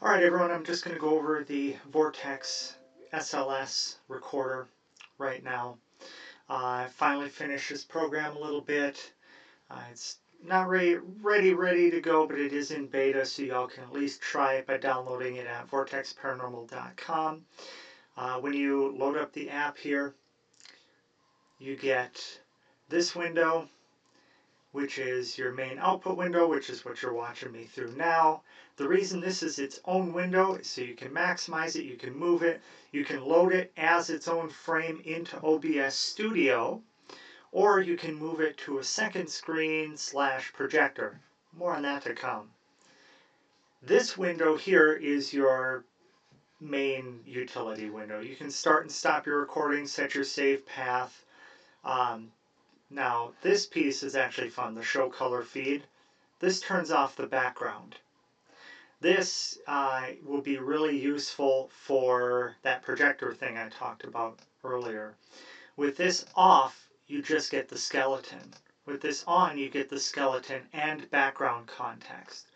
Alright everyone, I'm just going to go over the Vortex SLS recorder right now. I finally finished this program a little bit. It's not ready to go, but it is in beta, so y'all can at least try it by downloading it at vortexparanormal.com. When you load up the app here, you get this window, which is your main output window, which is what you're watching me through now. The reason this is its own window is so you can maximize it, you can move it, you can load it as its own frame into OBS Studio, or you can move it to a second screen / projector. More on that to come. This window here is your main utility window. You can start and stop your recording, set your save path. Now, this piece is actually fun, the show color feed. This turns off the background. This will be really useful for that projector thing I talked about earlier. With this off, you just get the skeleton. With this on, you get the skeleton and background context.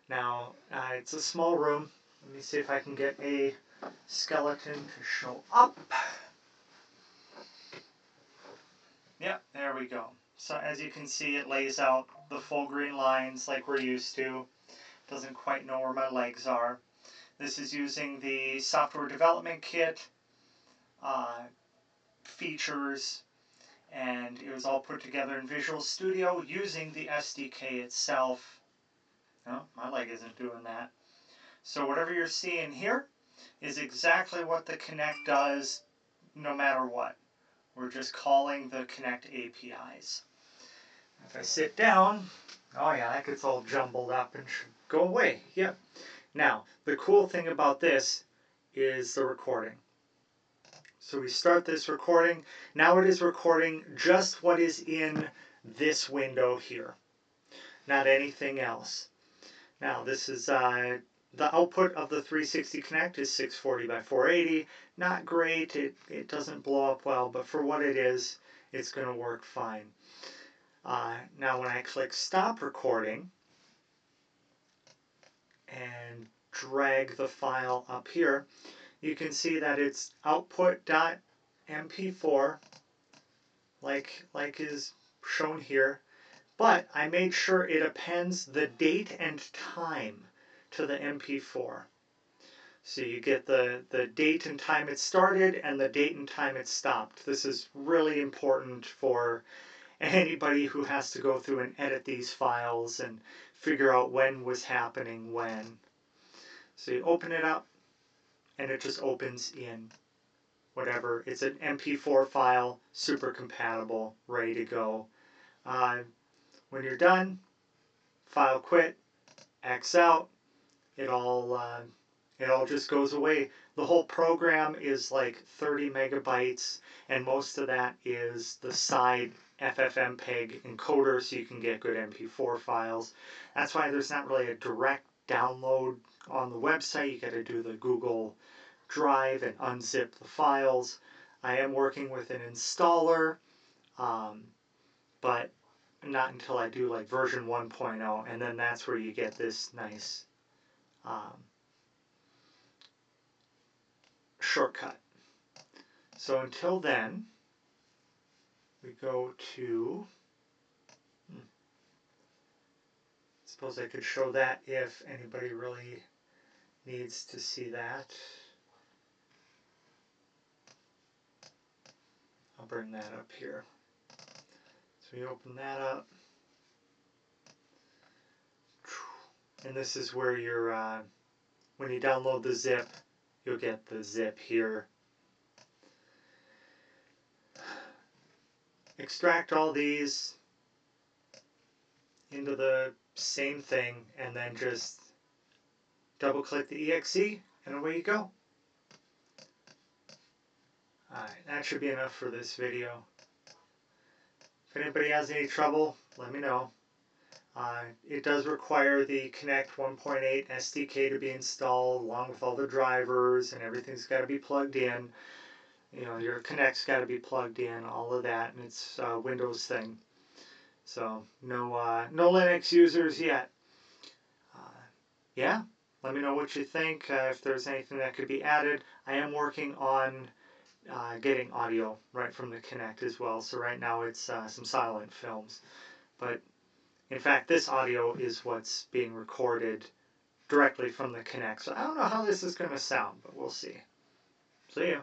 Now, it's a small room. Let me see if I can get a skeleton to show up. Yep, there we go. So as you can see, it lays out the full green lines like we're used to. Doesn't quite know where my legs are. This is using the software development kit features, and it was all put together in Visual Studio using the SDK itself. No, my leg isn't doing that. So whatever you're seeing here is exactly what the Kinect does no matter what. We're just calling the Kinect APIs. If I sit down, oh yeah, that gets all jumbled up and should go away. Yep. Now, the cool thing about this is the recording. So we start this recording. Now it is recording just what is in this window here, not anything else. Now this is the output of the 360 Kinect is 640 by 480. Not great, it doesn't blow up well, but for what it is, it's going to work fine. Now when I click stop recording and drag the file up here, you can see that it's output.mp4 like is shown here, but I made sure it appends the date and time to the MP4. So you get the date and time it started and the date and time it stopped. This is really important for anybody who has to go through and edit these files and figure out when was happening when. So you open it up and it just opens in whatever. It's an MP4 file, super compatible, ready to go. When you're done, file quit, X out, it all just goes away. The whole program is like 30 megabytes, and most of that is the side FFmpeg encoder, so you can get good MP4 files. That's why there's not really a direct download on the website. You got to do the Google Drive and unzip the files. I am working with an installer, but not until I do like version 1.0, and then that's where you get this nice shortcut. So until then, we go to, suppose I could show that if anybody really needs to see that. I'll bring that up here. So we open that up. And this is where you're, when you download the zip, you'll get the zip here. Extract all these into the same thing and then just double click the exe and away you go. Alright, that should be enough for this video. If anybody has any trouble, let me know. It does require the Kinect 1.8 SDK to be installed along with all the drivers, and everything's got to be plugged in. You know, your Kinect's got to be plugged in, all of that, and it's a Windows thing. So no Linux users yet. Yeah, Let me know what you think, if there's anything that could be added. I am working on getting audio right from the Kinect as well. So right now it's some silent films. But in fact, this audio is what's being recorded directly from the Kinect. So I don't know how this is going to sound, but we'll see. See ya.